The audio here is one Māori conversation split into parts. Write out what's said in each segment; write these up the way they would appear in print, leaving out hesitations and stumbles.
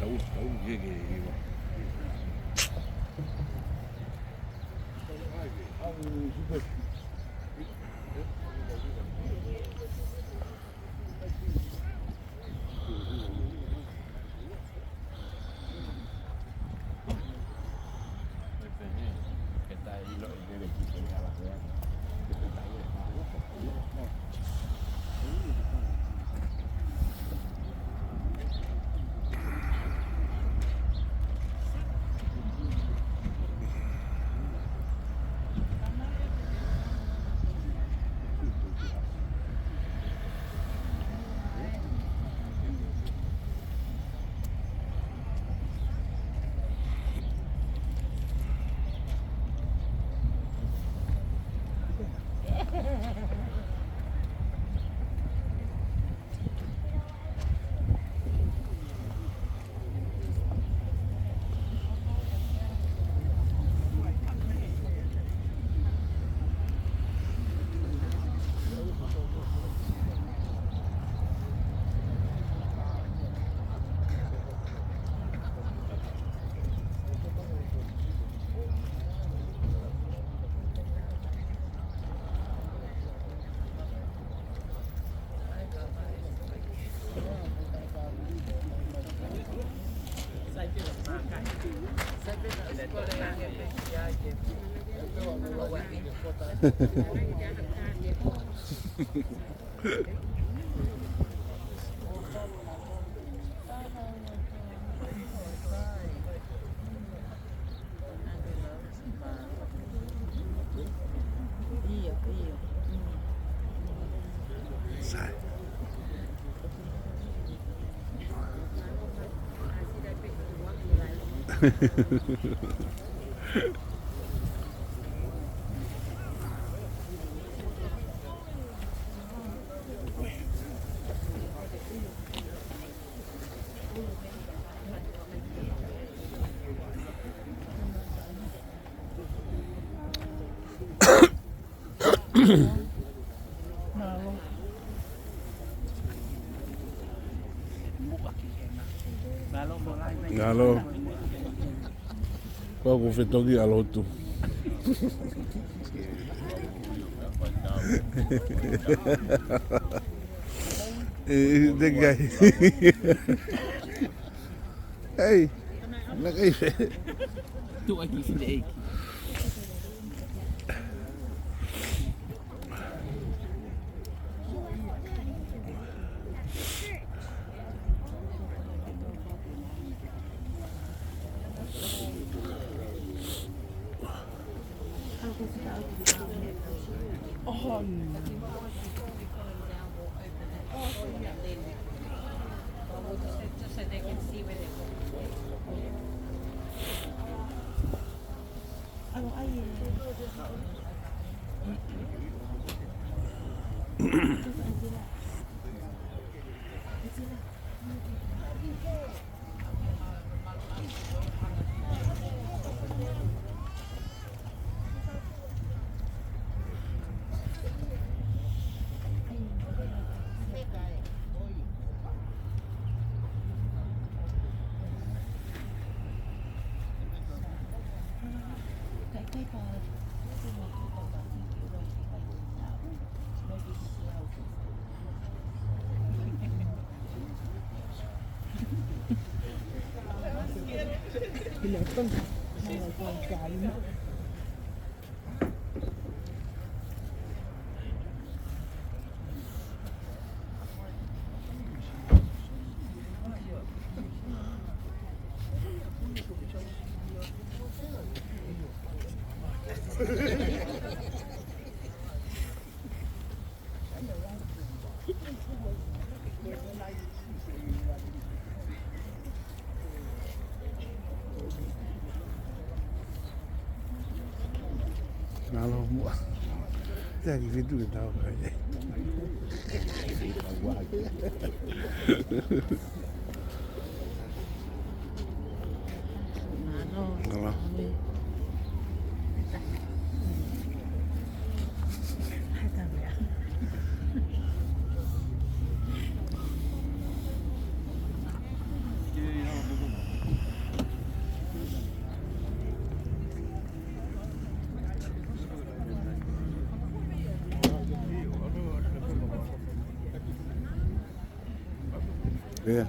tahu gege iba. Sai. Ngalo. Kwa kufetoki alotu. The guy. Hey, nakaife. Tu aqui se Ngalo mu. Jadi video tahu aja. Ngalo. Yeah.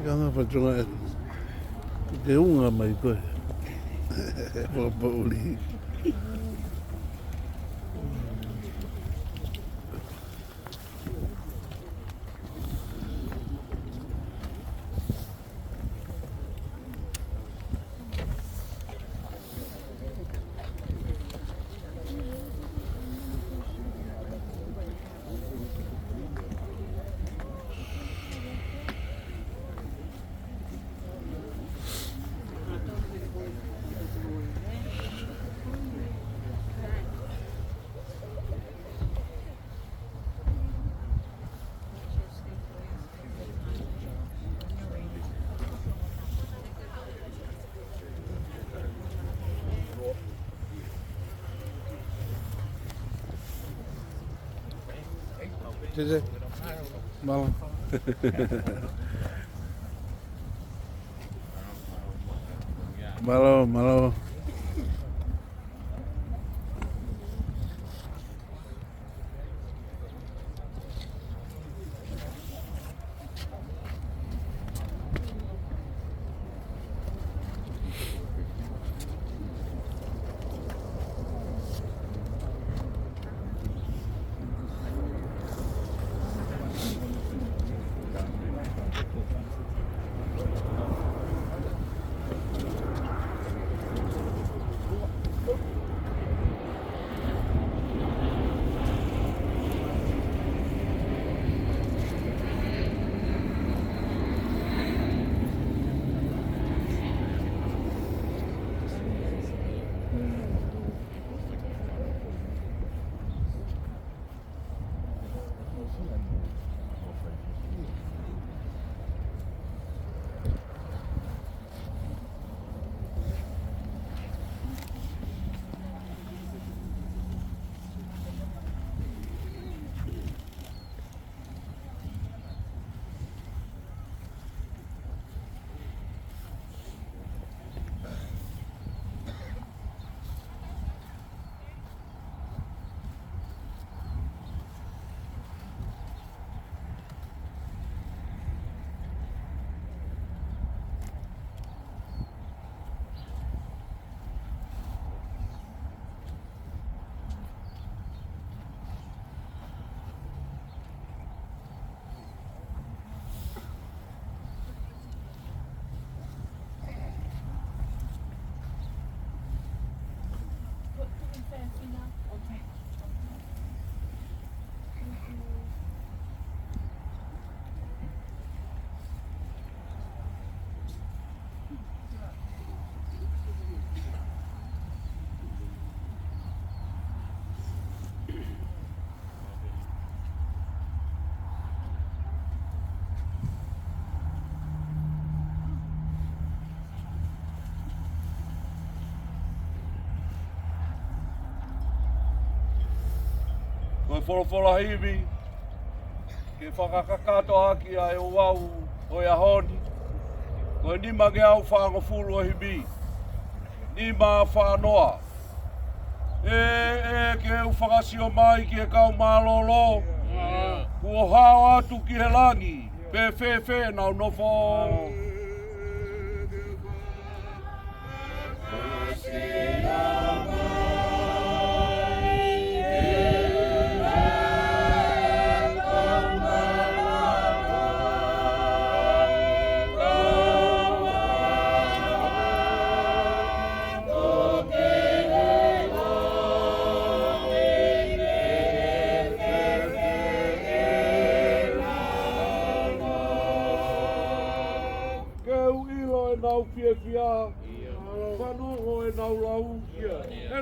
Kanga whachunga ke unga mai koe. Whapauli. Tete, malo. Malo, malo. Koe whorowhora hiwi, ke whakakakato haki a e o wau o ia honi. Koe ni mange au whango fulu o hiwi, ni ma whanoa. Ke u whakasio mai ki e kau malolo, kua hao atu ki he langi, pe whewhe nau nofo. Okay. e fia. Whanongo e nau lau. E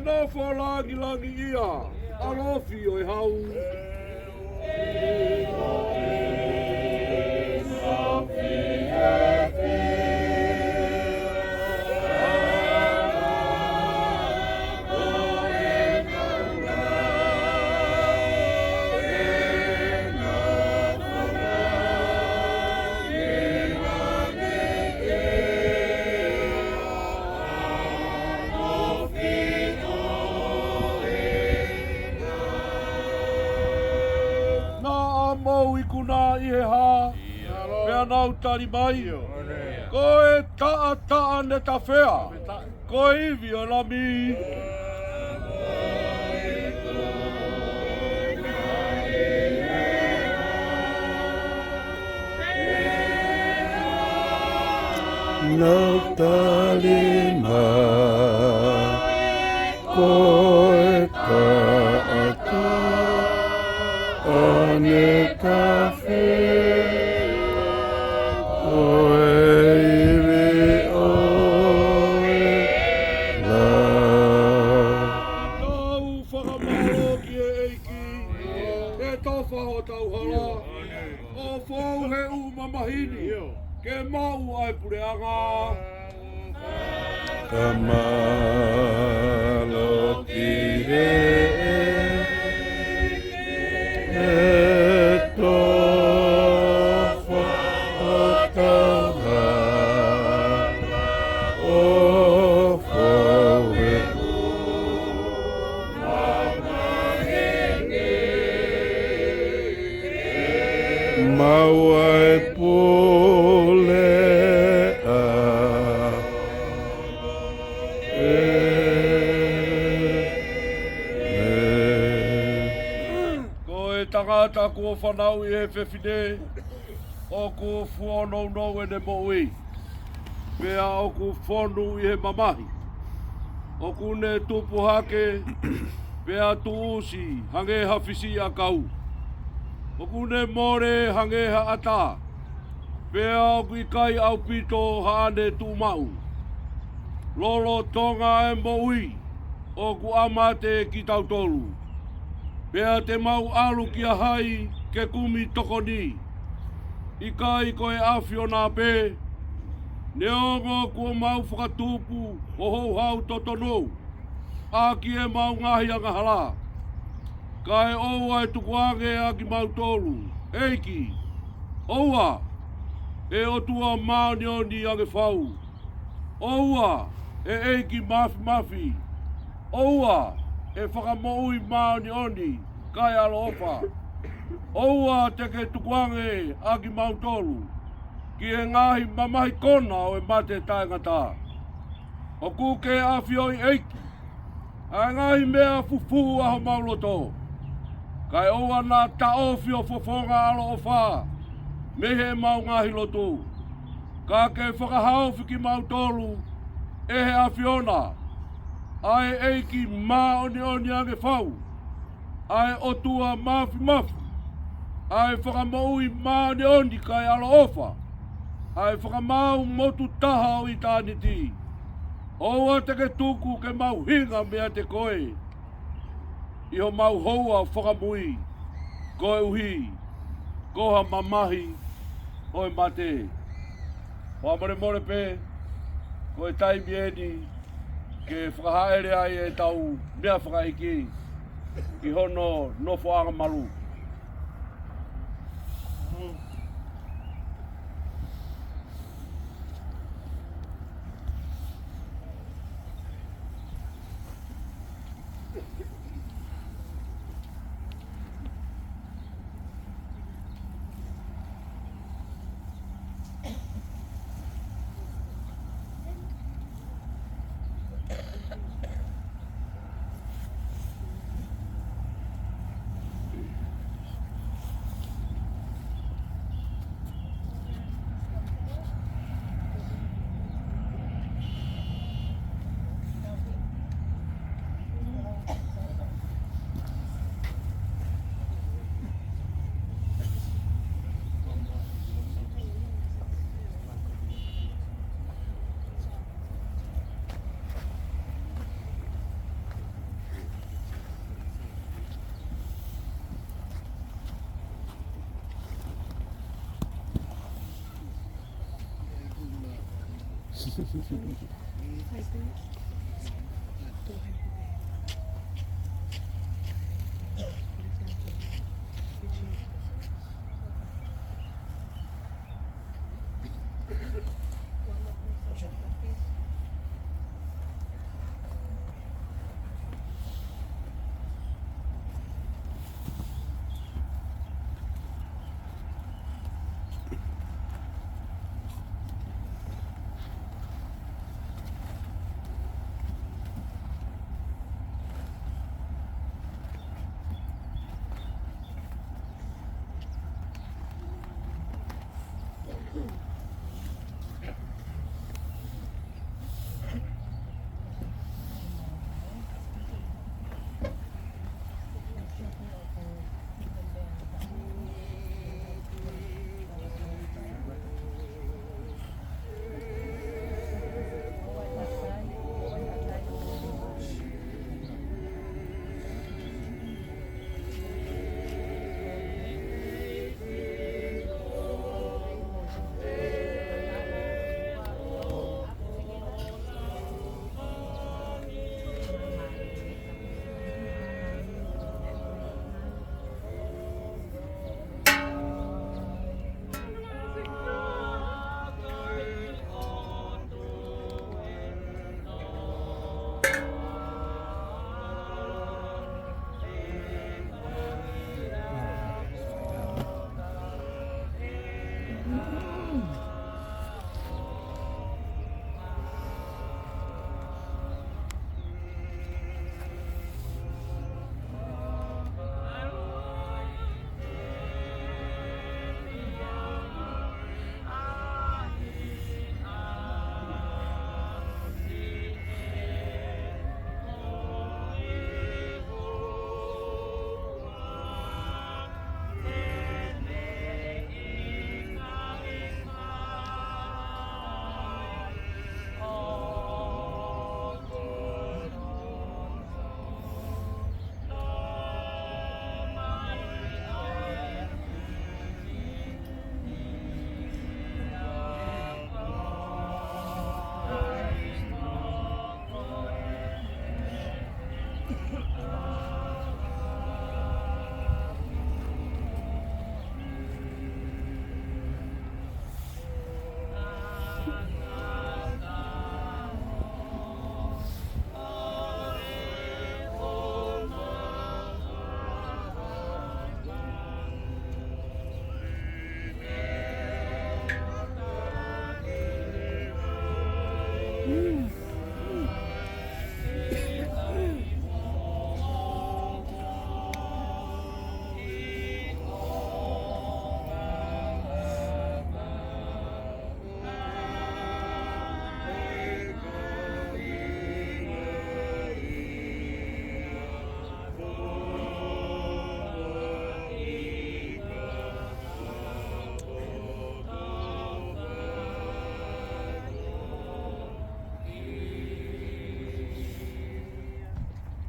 nā whalangi langi ia. Alofi o e hau. Mau i kuna i he hā, pēr nau tari mai. Ko e taa ne ta whea, ko iwi o lami. Nau tali mai, ko e taa ane ta whea, ko e iwi o e la. Tau whakamaro ki e eiki, e tawha ho tau hala. O whau he u mamahini, ke mau ai pureanga. Ka malo ki he Mawai pole a Ko e tangata kua whanau i he whewhine, o kua whuonou nou e ne mo'i. Pea o kua whonu i he mamahi. O kune tupu hake, pea tu usi, hange hawhisi a kau. O kune more hange ha ata, pea o kui kai au pito haane tu mau. Lolo tonga e mo'i, o ku amate ki tau tolu. Pea te mau alu ki a hai ke kumi tokoni. I kai koe awhiona pē. Ne ongo kua mau whakatupu o hou hau totonou. A ki e mau ngahi anga hala. Kai oua e tukuange a ki mau tolu. Eiki. Oua. E otua maoni oni age whau. Oua. E eiki mafi mafi. Oua. E whakamoui maoni oni, kai alo ofa. Oua teke tukuange a ki mau tolu. Ki e ngahi mamahi kona o e mate taingata. O kuke a whioi eiki. A ngahi mea fufu aho mauloto. Kai oua nā taofi o fofonga alo ofa. Mehe mau ngahi loto. Ka ke whakahaufi ki mau tolu. E he a whiona. Ai eiki mā oni oni age whau. Ai otua mafi mafi. Ai whakamoui mā oni oni kai alo ofa. Ai whakamau motu taha o i tāni ti. Oua teke tuku ke mau hinga mea te koe. Iho mau hoa whakamui. Koe uhi. Koha mamahi. Oi mate. Whamare more pe. Koe taimi eni. Ke whakahaere ai e tau mea whakaiki. Ki hono nofo anga malu.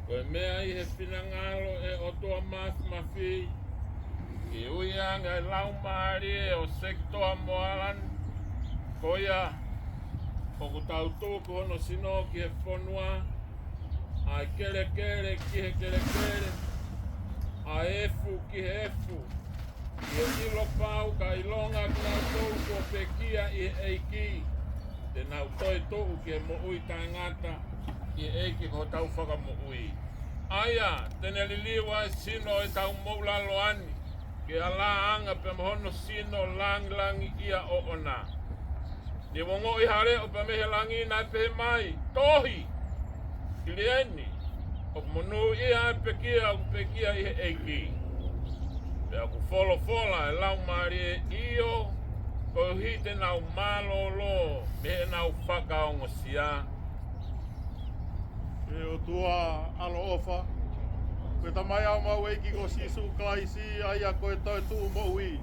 Koe mea I he pinangalo e o toa mas mawhi. I uianga e lau maari e o sektoa moalan. Koia, o ku tau tūku hono sino ki he whanua. Ai kere kere ki he kere kere. A efu ki he efu. I he ilo pau ka ilonga ki nau tūku o pekia I he eiki. Te nau toi tūku ki he mo ui tangata. I eiki ko tau whaka mo ui. Aia, tene liliwa e sino e tau moulalo ani. Ke ala anga pe mohono sino lang ia o ona. Ni wongo I hare o pe mehe langi na pe mai. Tohi! Kilieni. O monu ia e pekia o pekia I he eiki. Pe aku fola e lau maari e iyo. Ko hite nau malo lo. Mehe nau whaka o ngosia. E o tua alo ofa. Koe tamai au mau eiki ko sisu klaisi ai a koe toi tuu mo ui.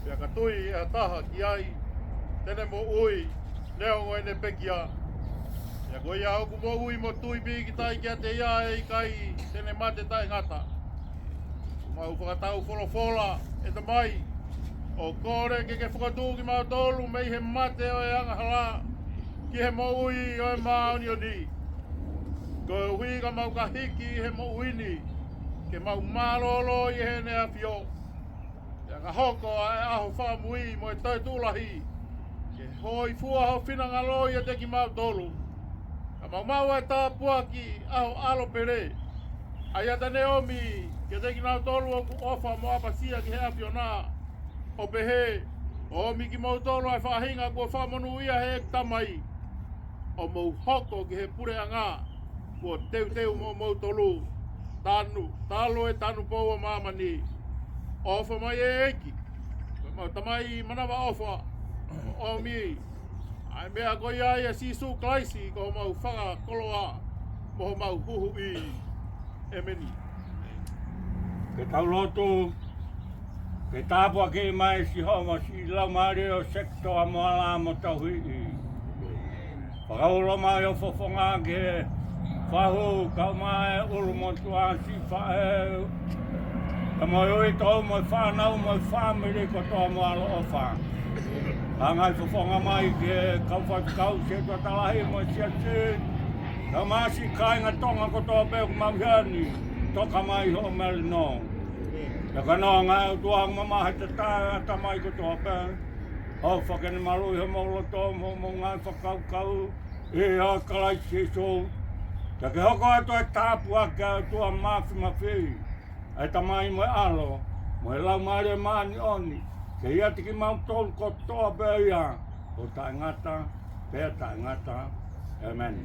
Pea ka tui e a taha ki ai. Tene mo ui, neo ngoe ne pekia. Pea koe ia oku mo ui mo tui piki tai kia te ia e kai tene mate tai ngata. Mau whakatau fola e tamai. O kore ke whakatū ki mau tolu mei he mate o e anga hala. ki he mo ui o e maoni o ni. Ko e hui ka mau ka hiki he mo ui ni. Ke mau malolo i he nea fio. Ia ka hoko a e aho wha mui mo e toi tūlahi. Ke hoi fua ho whina loi e te ki mau tolu. Ka mau mau e tā puaki aho alo pere. Ai ata ne omi ke te ki mau tolu o ku ofa mo apasia ki he apio nā. O pehe, o mi ki mau tolu ai whahinga kua whamonu ia he tamai. O mau hoko ki he pure a ngā. Kua teu mo mau tolu. Tanu, talo e tanu pou a mamani. Ofa mai e eki. Mau tamai manawa ofa. O mi. Ai mea ko ia e sisu klaisi ko mau whanga koloa. Mo mau huhu i. E meni. Ke tau lotu, ke tāpua ke mai si homa si lau maare o sekto a moala mo tau hui. Whakaulo mai o fofonga ke whahu kau mai ulu mo tua si whae. Ka moi ui tau moi whanau moi whamiri ko toa moalo o wha. Hangai fofonga mai ke kau whatukau se tua talahi mo sia si. Ka masi kainga tonga ko toa peo mauhiani. Toka mai ho mele no. Ya ka no ngai tuang mama he te ta mai ko toa peo. O whakene marui he maulo tō mo ngai whakau e a kalai se so. Ya ke hoko e toi tāpua ka tua mafi. E tamai mo e alo. Mo e lau maare maani oni. Ke ia tiki mau tolu ko toa peo ia. O ta ngata, pea ta ngata. Amen.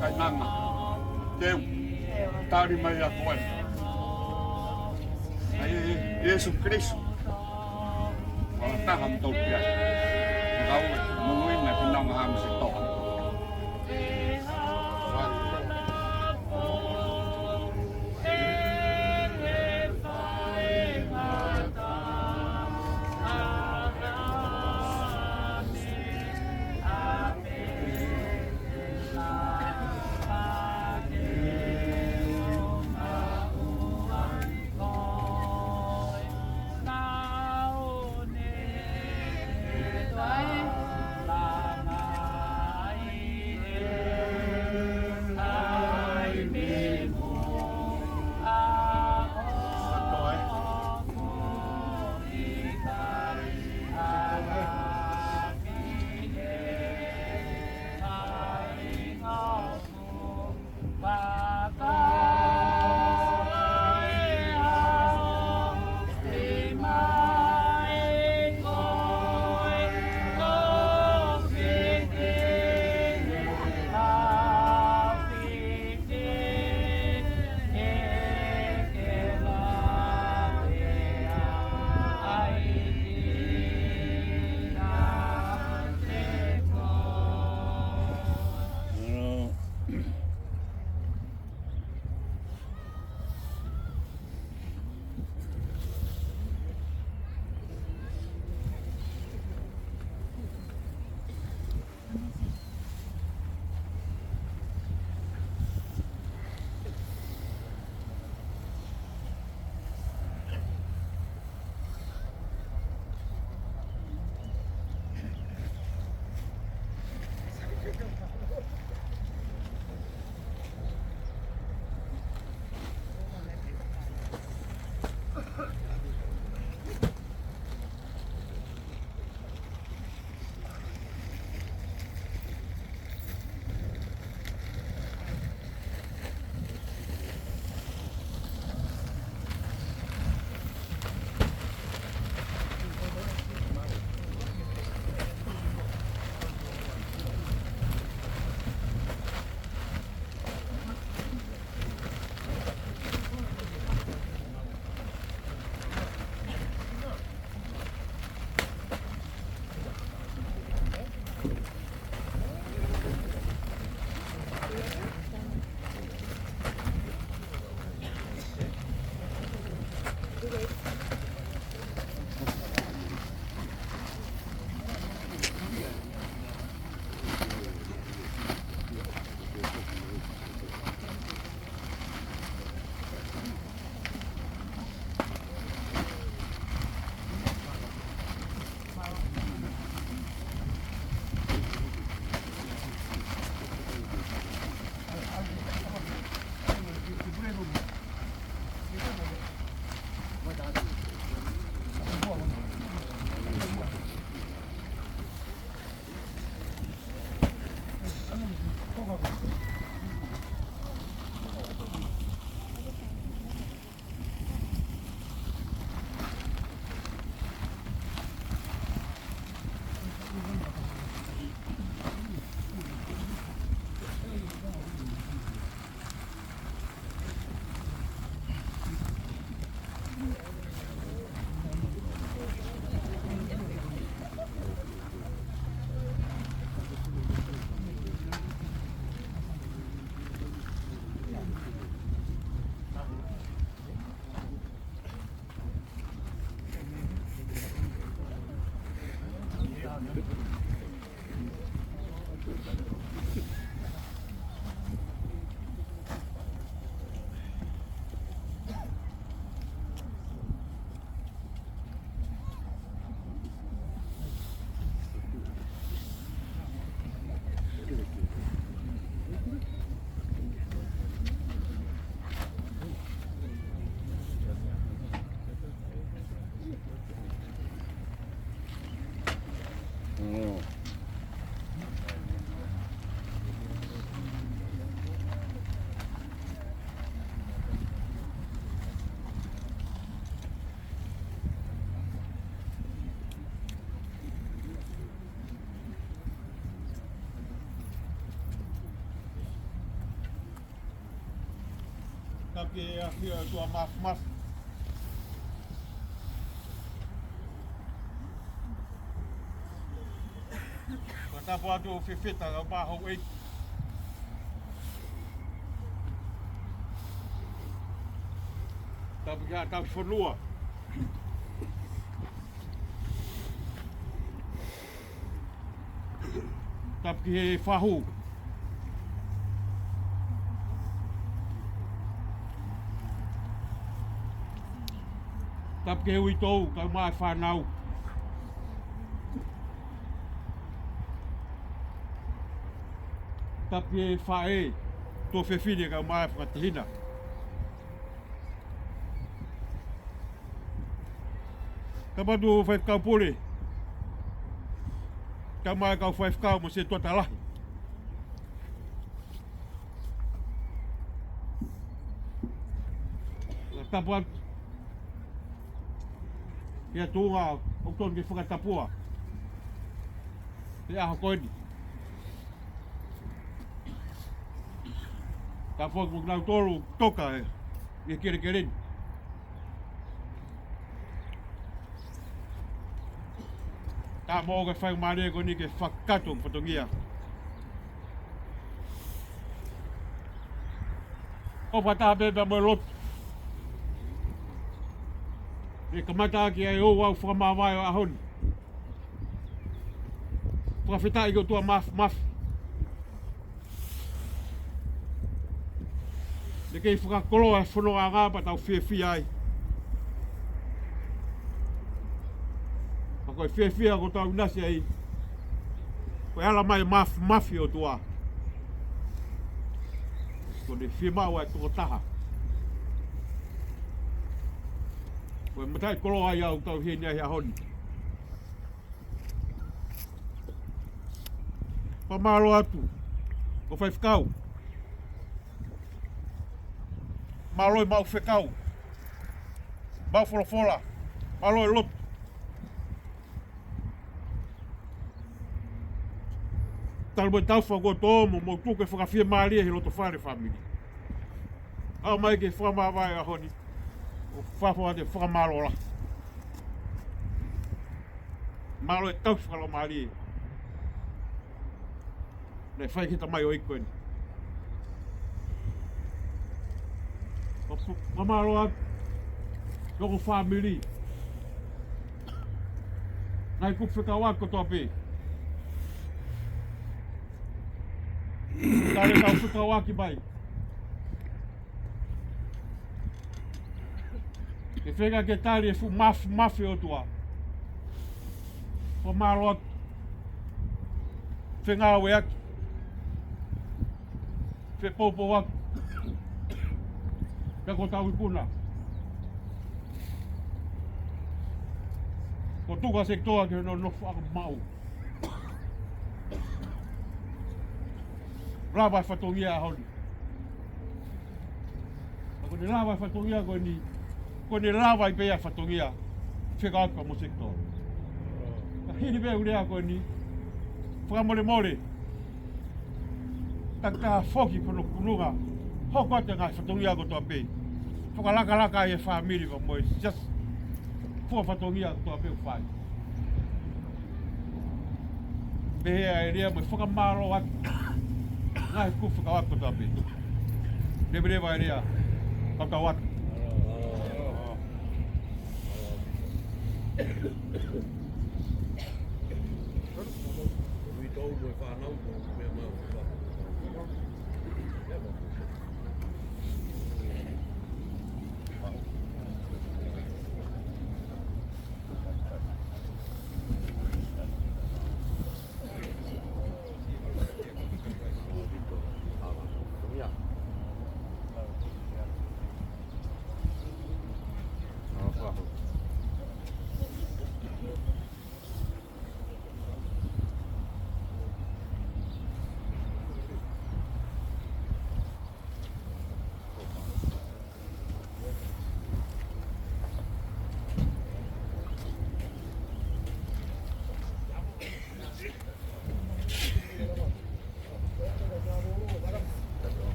Kai nanga, teu, tari mai a koe. Ai Jeesus Kristo. Wala taham tau pia. Makau, mungkin na pinang ham si toka. Tapi ya tua mas. Mata po atu fifita ka pa ho wait. Tapi ya tau forlua. Tapi fahu. Tapi ke ui tau, ka mai whanau. Tapi e whae, tō whewhine ka mai whakatihina. Ka matu whaifkau pole. Ka mai kau whaifkau mo se tuata lahi. Tapuan. Ia tūngā, o tōn ki whakatapua. Te aho koeni. Tā whak mo nau tōru toka e kere kereni. Tā mō ke whai mare ko ni ke whakatung whatongia. O whata beba mo lotu. E kamata ki ai o wau whakamawai o ahoni. Whakawhita i ko tua maf. Ne kei whakakolo e whanonga ngāpa tau whiawhia ai. Ako e whiawhia ko tau nasi ai. Ko e ala mai mafi o tua. Ko ne whiamau ai toko taha. Koe matai kolo ai au tau hei nei ahoni. Pamaro atu, ko whaifkau. Maloi mau whekau. Mau wholofola, maloi lotu. Talboi tau whako tōmo mo tuke whakawhia maalia he loto whare whamiri. Au mai ke whakamawai ahoni. O whawha te whakamaro la. Maro e tau whakalo maari e. Nei whaikita mai o ikoeni. O whamaro atu. Loko whamiri. Nai ku whekawako toa pē. Tare tau whekawaki mai. Ke whenga ke tari e fu mafi o tua. O maro atu. Whenga awe aki. Whe popo aku. Kako tau i puna. Ko tuka sektoa ke no whaka mau. Rawa whatongia ahoni. Ako ni rawa whatongia koe ni ko ni lawa i pea whatongia whekauka mo sektor. Ka hiri pea urea koe ni whakamore. Taka whoki kono kununga hoko ate ngai whatongia ko toa pei. Whakalaka e whamiri ko mo just fua whatongia ko toa pei whai. Pehea e rea mo whakamaro atu ngai ku whakawako ko toa pei. Rewa e rea whakawako.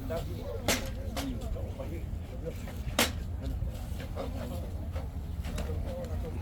That's